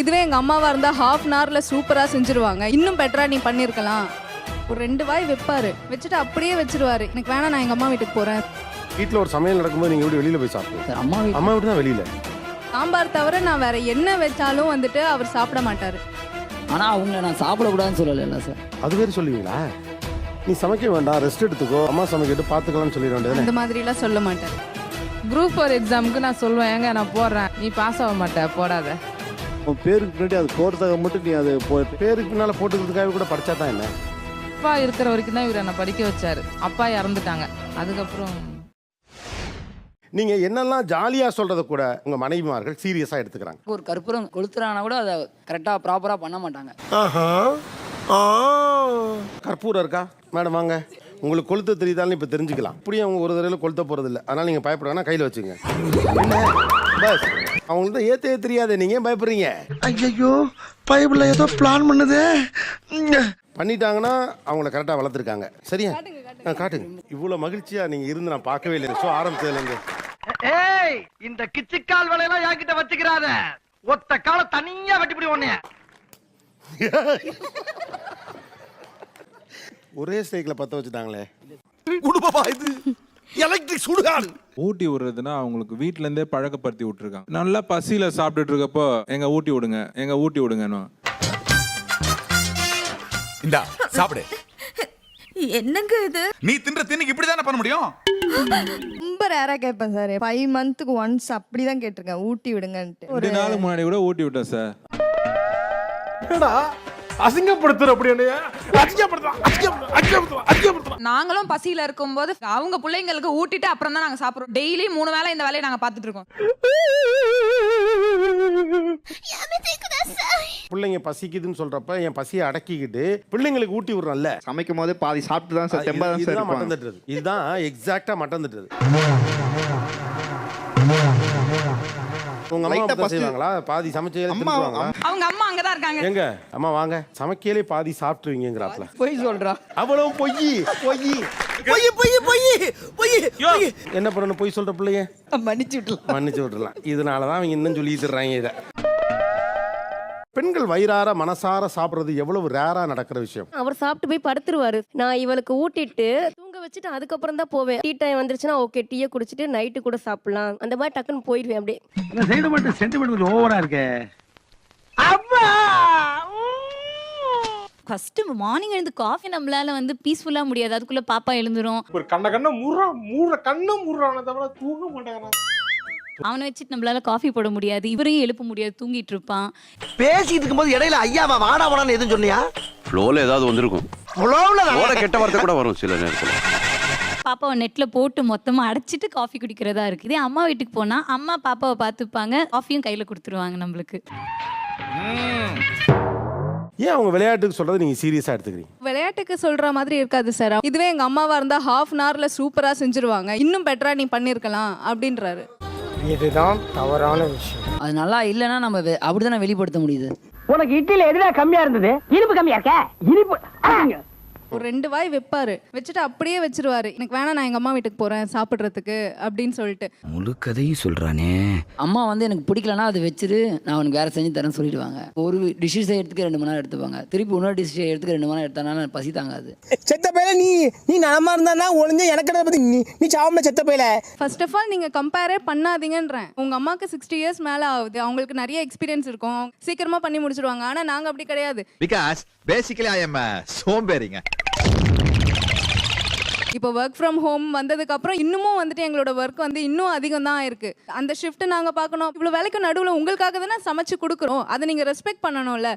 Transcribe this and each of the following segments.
இதுவே எங்க அம்மாவா இருந்தா ஹாஃப் அன் ஹவர்ல சூப்பரா செஞ்சுருவாங்க. இன்னும் பெட்டரா நீ பண்ணிருக்கலாம். ஒரு 2 வாய் வைப்பாரு, வச்சுட்டு அப்படியே வச்சிருவாரு. எனக்கு வேணாம், நான் எங்க அம்மா வீட்டுக்கு போறேன். வீட்டில் ஒரு சமையல் நடக்கும்போது நீங்க எப்படி வெளியில போய் சாப்பிடுங்க? அம்மா வீட்டு தான் வெளியில. சாம்பார் தவிர நான் வேற என்ன வச்சாலும் வந்துட்டு அவர் சாப்பிட மாட்டாரு. ஆனா அவங்கள நான் சாப்பிடக்கூடாதுன்னு சொல்லல சார். அது வேறு சொல்லுவீங்களா? நீ சமைக்க வேண்டாம், ரெஸ்ட் எடுத்துக்கோ, அம்மா சமைக்கிட்டு பார்த்துக்கலாம்னு சொல்லிட வேண்டியது. அந்த மாதிரிலாம் சொல்ல மாட்டாரு. குரூப் 4 எக்ஸாமுக்கு நான் சொல்லுவேன், ஏங்க நான் போடுறேன், நீ பாஸ் ஆக மாட்டே, போடாத. உன் பேருக்கு பின்னாடி அது போகிறதுக்காக மட்டும் நீ அது பேருக்கு பின்னால போட்டுக்கிறதுக்காக கூட படிச்சா தான் என்ன? அப்பா இருக்கிற வரைக்கும் தான் இவர் என்னை படிக்க வச்சாரு. அப்பா இறந்துட்டாங்க. அதுக்கப்புறம் நீங்க என்னெல்லாம் ஜாலியா சொல்றத கூட உங்க மனைவிமார்கள் சீரியஸா எடுத்துக்கிறாங்க. ஒரு கற்பூரம் கொளுத்துறானா கூட அதை கரெக்டாக ப்ராப்பராக பண்ண மாட்டாங்க. கற்பூரம் இருக்கா மேடம்? வாங்க, உங்களுக்கு கொளுத்த தெரியுதான்னு இப்போ தெரிஞ்சுக்கலாம். அப்படியே அவங்க ஒரு தடவை கொளுத்த போறது இல்லை, அதனால நீங்க பயப்படாங்கன்னா கையில் வச்சுங்க. பஸ் அவங்களுக்கு தான் ஏத்தே தெரியாது, நீங்க ஏன் பயப்படுறீங்க? ஐயோ பைபிள்ல ஏதோ பிளான் பண்ணுதே. பண்ணிட்டாங்கன்னா அவங்கள கரெக்டாக வளர்த்துருக்காங்க. சரியா? காட்டுங்க. இவ்வளோ மகிழ்ச்சியா நீங்க இருந்து நான் பார்க்கவே இல்லை. ஷோ ஆரம்பிச்சதுலேருந்து. ஏய், இந்த கிச்சிக்கால் வேலையெல்லாம் என்கிட்ட வச்சுக்கிறாத. ஒத்த கால தனியா வெட்டிப்பிடி ஒண்ணே. ஒரே ஸ்டேக்கில் பற்ற வச்சுட்டாங்களே. இது எலக்ட்ரிக் சுடுகாடு. ஊட்டி விடுறதுன்னா அவங்களுக்கு வீட்ல இருந்தே பழக்கப்படுத்தி விட்டுருக்காங்க. நல்லா பசியில சாப்பிட்டுட்டு இருக்கப்போ எங்க ஊட்டி விடுங்க, எங்க ஊட்டி விடுங்கன்னு. இந்தா சாப்பிடு. என்னங்க இது? நீ தின்ற தின்னுக்கு இப்படி தானே பண்ண முடியும்? ரொம்ப ரேரா கேட்பேன் சார். 5 மந்த்துக்கு ஒன்ஸ் அப்படிதான் கேட்டிருக்கேன், ஊட்டி விடுங்கன்ட்டு. 2 நாளுக்கு முன்னாடி கூட ஊட்டி விட்டேன் சார். அசிங்கப்படுத்துற அப்படி நாங்களும் பசியில இருக்கும்போது அவங்க பிள்ளைங்களுக்கு ஊட்டிட்டு அப்புறம் தான் நாங்க சாப்பிடுறோம். டெய்லி 3 வேளை இந்த வேலையை நாங்க பார்த்துட்டு இருக்கோம். பிள்ளைங்க பசிக்குதுன்னு சொல்றப்ப என் பசியை அடக்கிக்கிட்டு பிள்ளைங்களுக்கு ஊட்டி விடுறோம்ல. சமைக்கும் போது பாதி சாப்பிட்டு தான் சார் தெம்பா தான் சார் இதுதான் மட்டன் இருப்பாங்க. தட்டுறது. இதுதான் எக்ஸாக்டா மட்டன் தட்டுறது. உங்க அம்மா லைட்டா அப்படி பசி- செய்வாங்களா? பாதி சமைச்சே அம்மா திருப்புவாங்களா? அவங்க அம்மா அங்கதான் இருக்காங்க. எங்க அம்மா வாங்க, சமைக்கலே பாதி சாப்பிட்டுருவீங்கிறாப்ல. போய் சொல்றா. அவ்வளவு பொய் பொய் பொய் பொய் பொய் பொய். என்ன பண்ணணும்? பொய் சொல்ற பிள்ளைய மன்னிச்சு விட்டுலாம். மன்னிச்சு விட்டுறலாம். இதனாலதான் அவங்க இன்னும் சொல்லிட்டு இருக்காங்க இதை. பெண்கள் வயிறார மனசார சாப்பிடுறது எவ்வளவு ரேரா நடக்கிற விஷயம். அவர் சாப்பிட்டு போய் படுத்துருவாரு. நான் இவளுக்கு ஊட்டிட்டு தூங்க வச்சுட்டு அதுக்கப்புறம் தான் போவேன். டீ டைம் வந்துருச்சுன்னா ஓகே, டீயை குடிச்சிட்டு நைட்டு கூட சாப்பிடலாம், அந்த மாதிரி டக்குன்னு போயிடுவேன். அப்படியே இந்த சைடு மட்டும் சென்டிமெண்ட் கொஞ்சம் ஓவரா இருக்கே. அம்மா ஃபர்ஸ்ட் மார்னிங் எழுந்து காஃபி நம்மளால பீஸ்ஃபுல்லா முடியாது. அதுக்குள்ள பாப்பா எழுந்துரும். ஒரு கண்ண மூடுறான தவிர தூங்க மாட்டாங்க. அவனை வச்சுட்டு நம்மளால காஃபி போட முடியாது, இவரையும் எழுப்ப முடியாது, தூங்கிட்டு இருப்பான். பேசிட்டு இருக்கும்போது இடையில ஐயாவா வாடா வாடான்னு எதுவும் சொன்னியா? ஃப்ளோல ஏதாவது வந்திருக்கும். ஃப்ளோல கெட்ட வார்த்தை கூட வரும் சில நேரத்தில். பாப்பாவை நெட்ல போட்டு மொத்தமா அடைச்சிட்டு காஃபி குடிக்கிறதா இருக்கு. இதே அம்மா வீட்டுக்கு போனா அம்மா பாப்பாவை பார்த்துப்பாங்க, காஃபியும் கையில கொடுத்துருவாங்க நம்மளுக்கு. ஏன் அவங்க விளையாட்டுக்கு சொல்றது நீங்க சீரியஸா எடுத்துக்கிறீங்க? விளையாட்டுக்கு சொல்ற மாதிரி இருக்காது சார். இதுவே எங்க அம்மாவா இருந்தா ஹாஃப் அன் ஹவர்ல சூப்பரா செஞ்சுருவாங்க. இன்னும் பெட்டரா நீ பண்ணிருக்கலாம் அப்படின்றாரு. இதுதான் தவறான விஷயம். அது நல்லா இல்லைன்னா நம்ம அப்படிதான் வெளிப்படுத்த முடியுது. உனக்கு இட்லில எதுல கம்மியா இருந்தது? இனிப்பு கம்மியா இருக்க? இனிப்பு ஒரு 2 வாய் வைப்பாரு, வச்சுட்டு அப்படியே வச்சிருவாரு. எனக்கு வேணாம், நான் எங்க அம்மா வீட்டுக்கு போறேன் சாப்பிடுறதுக்கு அப்படின்னு சொல்லிட்டு. முழு கதையும் சொல்றானே. அம்மா எனக்கு பிடிக்கலன்னா அது வச்சிரு, நான் அவனுக்கு வேற செஞ்சு தரேன்னு சொல்லிடுவாங்க. ஒரு டிஷ் செய்யறதுக்கு 2 மணி நேரம் எடுத்துப்பாங்க. திருப்பி இன்னொரு டிஷ் செய்யறதுக்கு 2 மணி நேரம் எடுத்தானா பசி தாங்காது. செத்த பையல நீ நலமா இருந்தா ஒளிஞ்ச எனக்கு பத்தி நீ சாவமே செத்த பையல. ஃபர்ஸ்ட் ஆஃப் ஆல் நீங்க கம்பேரே பண்ணாதீங்கன்றேன். உங்க அம்மாக்கு 60 இயர்ஸ் மேல ஆகுது, அவங்களுக்கு நிறைய எக்ஸ்பீரியன்ஸ் இருக்கும், சீக்கிரமா பண்ணி முடிச்சிடுவாங்க. ஆனா நாங்க அப்படி கிடையாது. பிகாஸ் பேசிக்கலி ஐ அம் சோம்பேறிங்க. இப்போ ஒர்க் ஃப்ரம் ஹோம் வந்ததுக்கு அப்புறம் இன்னமும் எங்களோட ஒர்க் இன்னும் அதிகம் தான் இருக்கு. அந்த ஷிஃப்ட் நாங்க பார்க்கணும். இவ்வளவு வேலைக்கு நடுவில் உங்களுக்காக தானே சமைச்சு கொடுக்குறோம், அதை நீங்க ரெஸ்பெக்ட் பண்ணணும்ல.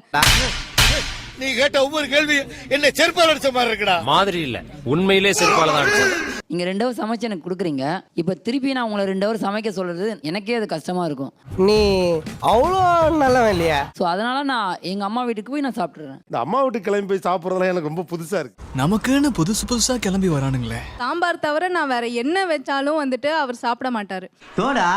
நீ கேட்ட ஒவ்வொரு கேள்வி என்ன செருப்பால அடிச்ச மாதிரி இருக்குடா. மாதிரி இல்ல, உண்மையிலே செருப்பால தான் அடிச்சது. நீங்க 2 ஹவர் சமைச்சு எனக்கு கொடுக்குறீங்க, இப்ப திருப்பி நான் உங்களை 2 ஹவர் சமைக்க சொல்றது எனக்கே அது கஷ்டமா இருக்கும். நீ அவ்வளோ நல்லவன் இல்லையா? ஸோ அதனால நான் எங்க அம்மா வீட்டுக்கு போய் நான் சாப்பிட்டுறேன். இந்த அம்மா வீட்டுக்கு கிளம்பி போய் சாப்பிட்றதுலாம் எனக்கு ரொம்ப புதுசா இருக்கு. நமக்குன்னு புதுசா கிளம்பி வரானுங்களே. சாம்பார் தவிர நான் வேற என்ன வச்சாலும் அவர் சாப்பிட மாட்டாரு. தோடா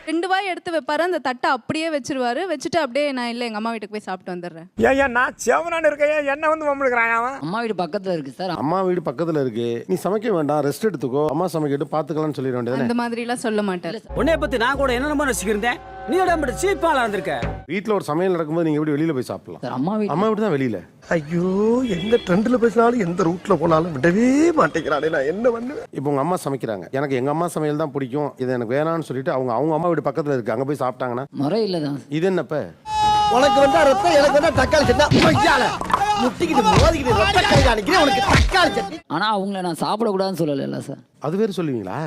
2 வாய் எடுத்து வைப்பாரு, அந்த தட்டை அப்படியே வச்சிருவாரு. வச்சுட்டு அப்படியே நான் இல்ல எங்க அம்மா வீட்டுக்கு போய் சாப்பிட்டு வந்துடுறேன். ஏன் நான் செவனான்னு இருக்கேன், என்ன வம்புழுக்கிறான் அவன்? அம்மா வீடு பக்கத்துல இருக்கு சார். அம்மா வீடு பக்கத்துல இருக்கு, நீ சமைக்க வேண்டாம், ரெஸ்ட் எடுத்து சாப்பிட்றதுக்கோ அம்மா சமைக்கிட்டு பார்த்துக்கலாம்னு சொல்லிட வேண்டியது. அந்த மாதிரிலாம் சொல்ல மாட்டார். உன்னைய பத்தி நான் கூட என்ன நம்ப ரசிக்கிறேன், நீ உடம்பு சீப்பாலா இருந்திருக்க. வீட்டில் ஒரு சமையல் நடக்கும்போது நீங்கள் எப்படி வெளியில் போய் சாப்பிடலாம்? சார் அம்மா வீட்டு அம்மா வீட்டு தான் வெளியில். ஐயோ, எந்த ட்ரெண்ட்ல பேசினாலும் எந்த ரூட்ல போனாலும் விடவே மாட்டேங்கிறானே, நான் என்ன பண்ணுவேன்? இப்போ உங்கள் அம்மா சமைக்கிறாங்க, எனக்கு எங்கள் அம்மா சமையல் தான் பிடிக்கும், இது எனக்கு வேணாம்னு சொல்லிட்டு அவங்க அம்மா வீடு பக்கத்தில் இருக்கு, அங்கே போய் சாப்பிட்டாங்கன்னா முறை இல்லை தான். இது என்னப்ப? உனக்கு வந்தா ரத்தம், எனக்கு வந்தா தக்காளி சட்னி. முட்டிக்கிட்டு மோதிக்கிட்டு ரத்த கை அடிக்கிறேன் உனக்கு தக்காளி சட்னி. ஆனா அவங்கள நான் சாப்பிடக்கூடாதுன்னு சொல்லலைல்ல சார். அது வேறு சொல்லுவீங்களா?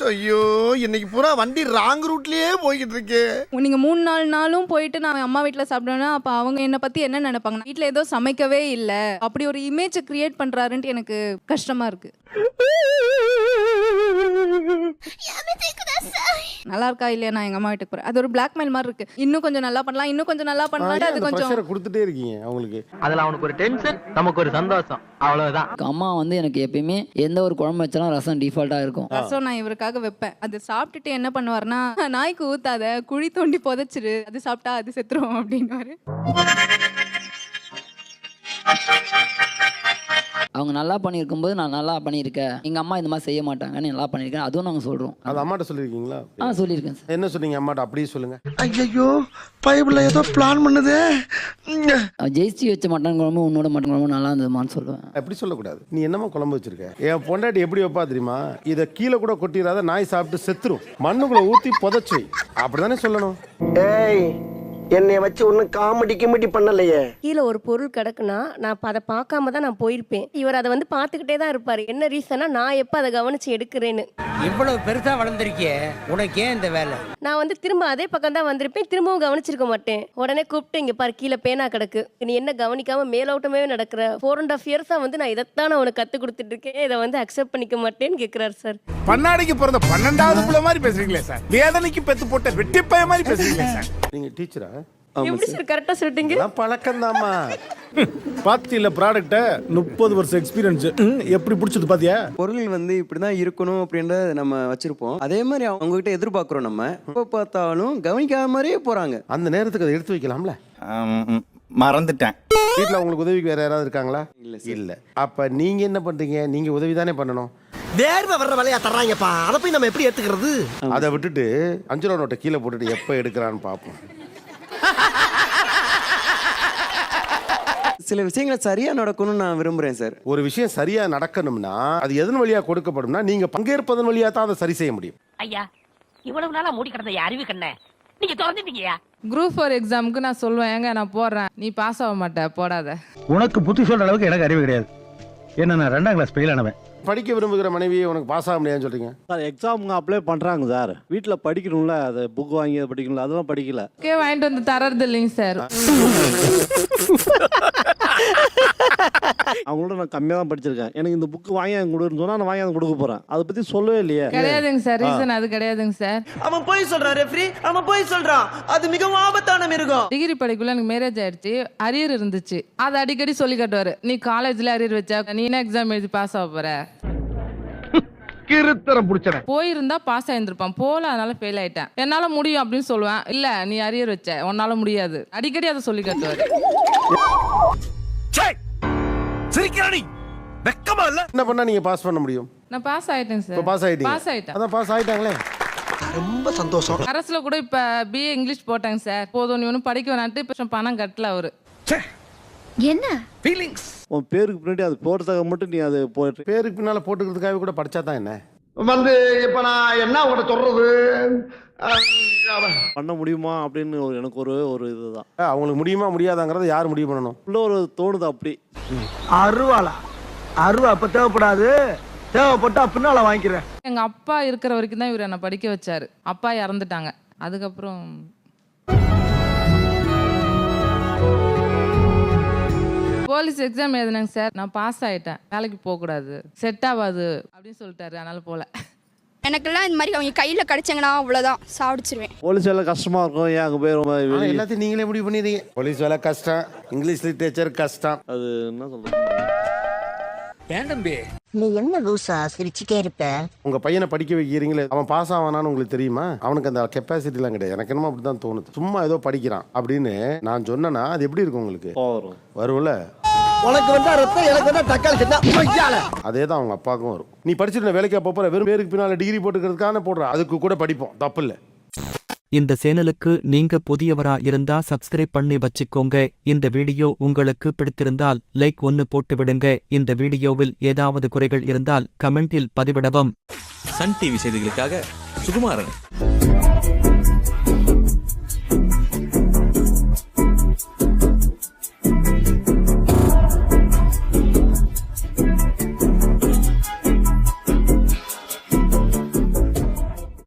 ஐயோ, இன்னைக்கு பூரா வண்டி ராங் ரூட்லயே போய்கிட்டு இருக்கு. நீங்க 3-4 நாளும் போயிட்டு நான் அம்மா வீட்டில் சாப்பிடுவேன்னா அப்போ அவங்க என்னை பத்தி என்ன நினைப்பாங்க? வீட்டில் ஏதோ சமைக்கவே இல்லை, அப்படி ஒரு இமேஜ் கிரியேட் பண்றாருன்ட்டு எனக்கு கஷ்டமா இருக்கு. நல்லா இருக்கா இல்லையா நான் எங்க அம்மா வீட்டுக்கு போறேன், அது ஒரு பிளாக்மெயில் மாதிரி இருக்கு. இன்னும் கொஞ்சம் நல்லா பண்ணலாம், இன்னும் கொஞ்சம் நல்லா பண்ணலாம், அது கொஞ்சம் ப்ரெஷரை கொடுத்துட்டே இருக்கீங்க அவங்களுக்கு. அதுல அவனுக்கு ஒரு டென்ஷன், நமக்கு ஒரு சந்தோஷம், அவ்வளவுதான். அம்மா வந்து எனக்கு எப்பயுமே எந்த ஒரு குழம்பு வச்சாலும் ரசம் டிஃபால்ட்டா இருக்கும். ரசம் நான் இவருக்காக வைப்பேன், அது சாப்பிட்டுட்டு என்ன பண்ணுவாருன்னா, நாய்க்கு ஊத்தாத, குழி தோண்டி புதைச்சிரு, அது சாப்பிட்டா அது செத்துரும் அப்படின்னுவாரு. அவங்க நல்லா பண்ணியிருக்கும் போது நான் நல்லா பண்ணியிருக்கேன், எங்க அம்மா இந்த மாதிரி செய்ய மாட்டாங்க, நீ நல்லா பண்ணியிருக்கேன், அதுவும் நாங்கள் சொல்றோம். அது அம்மாட்ட சொல்லியிருக்கீங்களா? சொல்லியிருக்கேன் சார். என்ன சொன்னீங்க அம்மாட்ட? அப்படியே சொல்லுங்க. ஐயோ, பைபிள்ல ஏதோ பிளான் பண்ணுதே. ஜெயிச்சு வச்ச மட்டன் குழம்பு உன்னோட மட்டன் குழம்பு நல்லா இருந்ததுமான்னு சொல்லுவேன். எப்படி சொல்லக்கூடாது? நீ என்னமா குழம்பு வச்சிருக்க? என் பொண்டாட்டி எப்படி வைப்பா தெரியுமா? இதை கீழே கூட கொட்டிடாத, நாய் சாப்பிட்டு செத்துரும், மண்ணுக்குள்ள ஊத்தி புதைச்சு, அப்படிதானே சொல்லணும். ஏய், என்னைய வச்சு ஒன்னும் காமெடி கிமெடி பண்ணலையே. கீழே ஒரு பொருள் கிடக்குன்னா நான் அதை பார்க்காம தான் நான் போயிருப்பேன். இவர் அதை வந்து பார்த்துக்கிட்டே தான் இருப்பாரு. என்ன ரீசனா, நான் எப்போ அதை கவனிச்சு எடுக்கிறேன்னு. இவ்வளவு பெருசா வளர்ந்துருக்கியே, உனக்கு ஏன் இந்த வேலை? நான் வந்து திரும்ப அதே பக்கம் தான் வந்திருப்பேன், திரும்பவும் கவனிச்சிருக்க மாட்டேன். உடனே கூப்பிட்டு இங்க பாரு கீழே பேனா கிடக்கு, நீ என்ன கவனிக்காம மேலோட்டமே நடக்கிற, 4.5 இயர்ஸா வந்து நான் இதைத்தான் நான் உனக்கு கத்து கொடுத்துட்டு இருக்கேன், இதை வந்து அக்செப்ட் பண்ணிக்க மாட்டேன்னு கேட்கிறாரு சார். பண்ணாடிக்கு பிறந்த 12வது பிள்ளை மாதிரி பேசுறீங்களே சார். வேதனைக்கு பெத்து போட்ட வெட்டிப்பைய மாதிரி பேசுறீங்களே சார். நீங்க டீச்சரா? எப்படி சார் கரெக்டா சொல்லிட்டீங்க? பழக்கம் தாமா. பாத்தியில ப்ராடக்ட்ட 30 வருஷம் எக்ஸ்பீரியன்ஸ் எப்படி பிடிச்சது பாத்தியா? பொருள் வந்து இப்படிதான் இருக்கணும் அப்படின்றத நம்ம வச்சிருப்போம். அதே மாதிரி அவங்க கிட்ட எதிர்பார்க்கிறோம். நம்ம எப்ப பார்த்தாலும் கவனிக்காத மாதிரியே போறாங்க. அந்த நேரத்துக்கு அதை எடுத்து வைக்கலாம்ல. மறந்துட்டேன். வீட்டில் உங்களுக்கு உதவிக்கு வேற யாராவது இருக்காங்களா? இல்ல. அப்ப நீங்க என்ன பண்றீங்க? நீங்க உதவி தானே பண்ணணும். வேர்வை வர்ற வேலையா தர்றாங்கப்பா, அதை போய் நம்ம எப்படி ஏத்துக்கிறது? அதை விட்டுட்டு 5 ரூபா நோட்டை கீழே போட்டுட்டு எப்ப எடுக்கிறான்னு பார்ப்போம். சில விஷயங்கள் சரியா நடக்கணும்னு நான் விரும்புறேன் சார். ஒரு விஷயம் சரியா நடக்கணும்னா அது எதன் வழியா கொடுக்கப்படும்னா நீங்க பங்கேற்பதன் வழியா தான் அதை சரி செய்ய முடியும். ஐயா, இவ்வளவு நாளா மூடி கிடந்த அறிவு கண்ணே, நீங்க திறந்துட்டீங்கயா. குரூப் 4 எக்ஸாமுக்கு நான் சொல்லுவேன், ஏங்க நான் போடுறேன், நீ பாஸ் ஆக மாட்ட, போடாத. உனக்கு புத்தி சொல்ற அளவுக்கு எனக்கு அறிவு கிடையாது. என்ன நான் 2ஆம் கிளாஸ் ஃபெயில் ஆனவன். படிக்க விரும்புகிற மனைவியை உனக்கு பாஸ் ஆக முடியாதுன்னு சொல்றீங்க சார். எக்ஸாமுங்க அப்ளை பண்றாங்க சார், வீட்டில் படிக்கணும்ல, அது புக் வாங்கி அதை படிக்கணும்ல, அதெல்லாம் படிக்கல. வாங்கிட்டு வந்து தரது இல்லைங்க சார். அவங்களோட நான் கம்மியாக தான் படிச்சிருக்கேன். எனக்கு இந்த புக் வாங்கி கொடுன்னு சொன்னா நான் வாங்கி கொடுக்க போறேன். அதை பத்தி சொல்லவே இல்லையே. கிடையாதுங்க சார், ரீசன் அது கிடையாதுங்க சார். அவன் போய் சொல்றான் ரெஃப்ரி, அவன் போய் சொல்றான், அது மிகவும் ஆபத்தான மிருகம். டிகிரி படிக்குள்ள எனக்கு மேரேஜ் ஆயிடுச்சு, அரியர் இருந்துச்சு, அதை அடிக்கடி சொல்லி காட்டுவாரு, நீ காலேஜ்ல அரியர் வச்சா நீ என்ன எக்ஸாம் எழுதி பாஸ் ஆக போற. கிருத்தரம் புடிச்சறேன். போயிருந்தா பாஸ் ஆயிருந்திருப்பான், போல அதனால ஃபெயில் ஆயிட்டேன். என்னால முடியும் அப்படின்னு சொல்லுவேன், இல்ல நீ அரியர் வச்ச, உன்னால முடியாது, அடிக்கடி அதை சொல்லி காட்டுவாரு. என்ன பண்ணா நீங்க பாஸ் பண்ண முடியும்? நான் பாஸ் ஆயிட்டேன் சார். பாஸ் ஆயிட்டீங்க? பாஸ் ஆயிட்டேன். அதான் பாஸ் ஆயிட்டாங்களே, ரொம்ப சந்தோஷம். அரசுல கூட இப்ப பிஏ இங்கிலீஷ் போட்டாங்க சார். போதும் நீ ஒன்னும் படிக்க வேணான்ட்டு இப்ப பணம் கட்டல அவரு. என்ன ஃபீலிங்ஸ் உன் பேருக்கு பின்னாடி அது போறதுக்காக மட்டும் நீ அது போட்டு பேருக்கு பின்னால போட்டுக்கிறதுக்காக கூட படிச்சா தான் என்ன வந்து இப்ப நான் என்ன உங்களை சொல்றது பண்ண முடியுமா அப்படின்னு எனக்கு ஒரு இதுதான். அவங்களுக்கு முடியுமா முடியாதாங்கிறத யார் முடிவு பண்ணணும்? உள்ள ஒரு தோணுது அப்படி. அருவாளா? அருவா அப்ப தேவைப்படாது, தேவைப்பட்டா பின்னால வாங்கிக்கிறேன். எங்க அப்பா இருக்கிற வரைக்கும் தான் இவர் என்ன படிக்க வச்சாரு. அப்பா இறந்துட்டாங்க, அதுக்கப்புறம் போலீஸ் எக்ஸாம் எழுதினாங்க சார், நான் பாஸ் ஆயிட்டேன். வேலைக்கு போக கூடாது, செட் ஆகாது அப்படின்னு சொல்லிட்டாரு, அதனால போல. எனக்கெல்லாம் இந்த மாதிரி அவங்க கையில கிடைச்சாங்கன்னா அவ்வளவுதான் சாப்பிடுச்சிருவேன். போலீஸ் வேலை கஷ்டமா இருக்கும், ஏன் அங்க போய் ரொம்ப எல்லாத்தையும் நீங்களே முடிவு பண்ணிடுறீங்க. போலீஸ் வேலை கஷ்டம், இங்கிலீஷ் லிட்டரேச்சர் கஷ்டம், அது என்ன சொல்றது? நீ என்ன லூசா சிரிச்சுட்டே இருப்ப? உங்க பையனை படிக்க வைக்கிறீங்களே, அவன் பாஸ் ஆவானான்னு உங்களுக்கு தெரியுமா? அவனுக்கு அந்த கெப்பாசிட்டி எல்லாம் கிடையாது. எனக்கு என்னமோ அப்படிதான் தோணுது. சும்மா ஏதோ படிக்கிறான் அப்படின்னு நான் சொன்னேன்னா அது எப்படி இருக்கும் உங்களுக்கு? வரும்ல. உனக்கு வந்தா ரத்தம் எனக்கு வந்தா தக்காளி சட்னா ஐயால அதே தான் அவங்க அப்பாவுக்கும் வரும். நீ படிச்சுட்டு வேலைக்கா போற வெறும் பேருக்கு பின்னால டிகிரி போட்டுக்கிறதுக்கான போடுற, அதுக்கு கூட படிப்போம், தப்பு இல்லை. இந்த சேனலுக்கு நீங்க புதியவரா இருந்தா சப்ஸ்கிரைப் பண்ணி வச்சுக்கோங்க. இந்த வீடியோ உங்களுக்கு பிடித்திருந்தால் லைக் 1 போட்டு விடுங்க. இந்த வீடியோவில் ஏதாவது குறைகள் இருந்தால் கமெண்டில் பதிவிடவும். சன் டிவி செய்திகளுக்காக சுகுமாரன்.